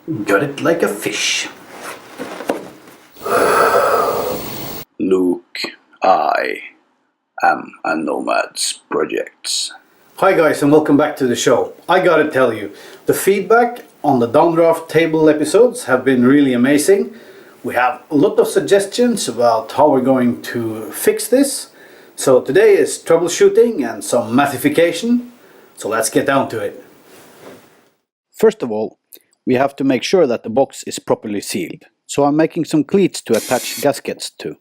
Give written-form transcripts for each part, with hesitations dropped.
Got it like a fish. Luke, I am a Nomad's Projects. Hi guys and welcome back to the show. I gotta tell you, the feedback on the Downdraft table episodes have been really amazing. We have a lot of suggestions about how we're going to fix this. So today is troubleshooting and some massification. So let's get down to it. First of all, we have to make sure that the box is properly sealed. So I'm making some cleats to attach gaskets to.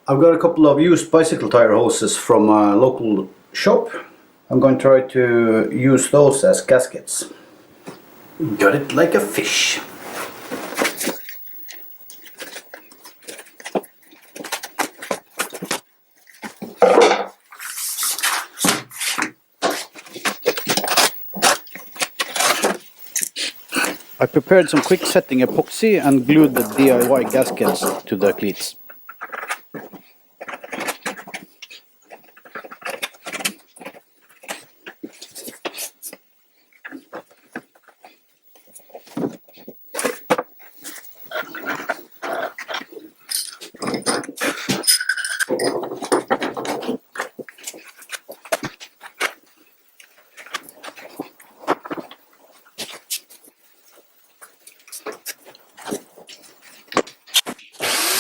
I've got a couple of used bicycle tire hoses from a local shop. I'm going to try to use those as gaskets. Got it like a fish. I prepared some quick setting epoxy and glued the DIY gaskets to the cleats.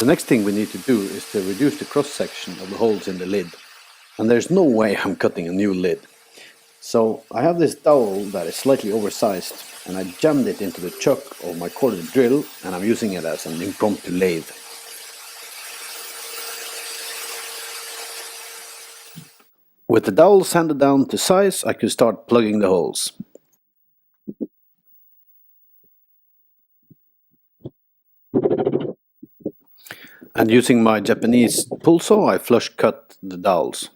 The next thing we need to do is to reduce the cross section of the holes in the lid. And there's no way I'm cutting a new lid. So I have this dowel that is slightly oversized and I jammed it into the chuck of my corded drill and I'm using it as an impromptu lathe. With the dowel sanded down to size, I could start plugging the holes. And using my Japanese pull saw, I flush cut the dowels.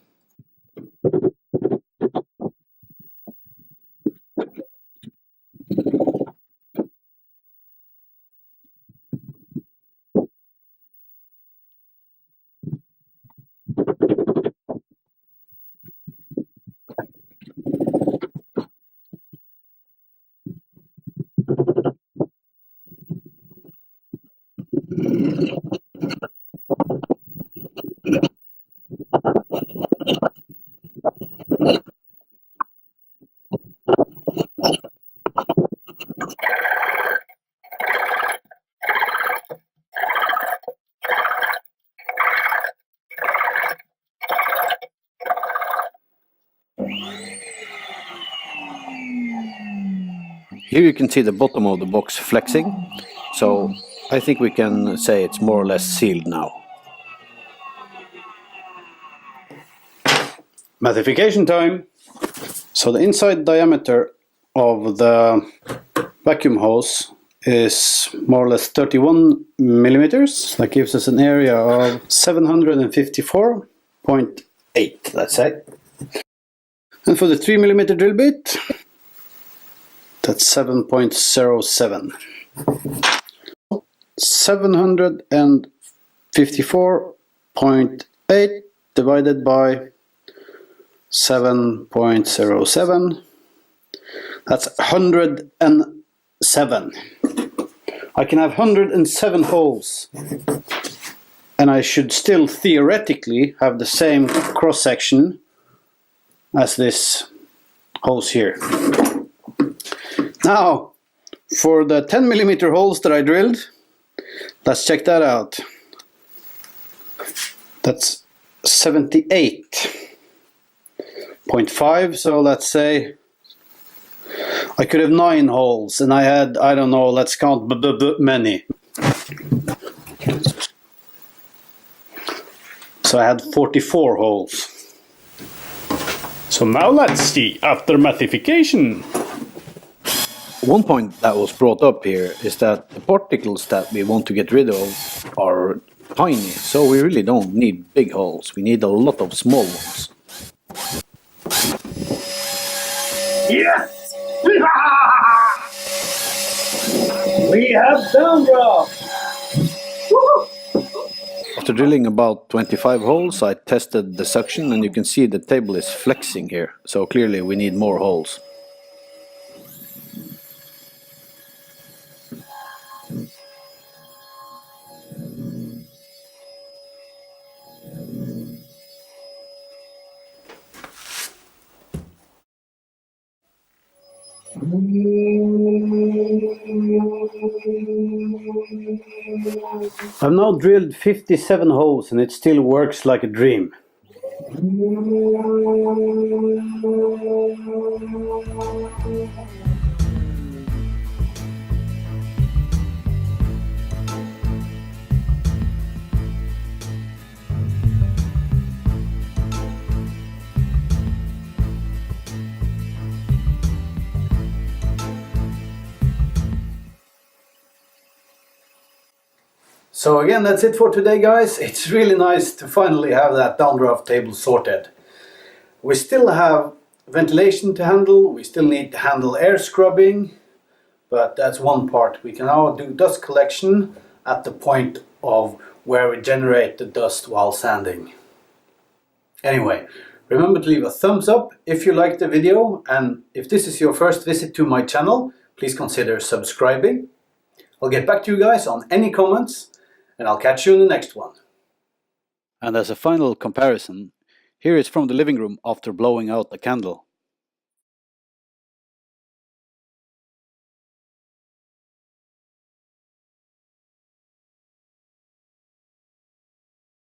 Here you can see the bottom of the box flexing, so I think we can say it's more or less sealed now. Massification time! So the inside diameter of the vacuum hose is more or less 31 millimeters. That gives us an area of 754.8, let's say. And for the 3 millimeter drill bit, that's 7.07. 754.8 divided by 7.07. That's 107. I can have 107 holes. And I should still theoretically have the same cross section as this hose here. Now, for the 10 millimeter holes that I drilled, let's check that out. That's 78.5, so let's say I could have 9 holes, and I had, I don't know, let's count many. So I had 44 holes. So now let's see, after massification. One point that was brought up here is that the particles that we want to get rid of are tiny, so we really don't need big holes. We need a lot of small ones. Yes! We have Downdraft! After drilling about 25 holes, I tested the suction and you can see the table is flexing here, so clearly we need more holes. I've now drilled 57 holes and it still works like a dream. So again, that's it for today, guys. It's really nice to finally have that downdraft table sorted. We still have ventilation to handle, we still need to handle air scrubbing, but that's one part. We can now do dust collection at the point of where we generate the dust while sanding. Anyway, remember to leave a thumbs up if you liked the video, and if this is your first visit to my channel, please consider subscribing. I'll get back to you guys on any comments, and I'll catch you in the next one. And as a final comparison, here is from the living room after blowing out the candle.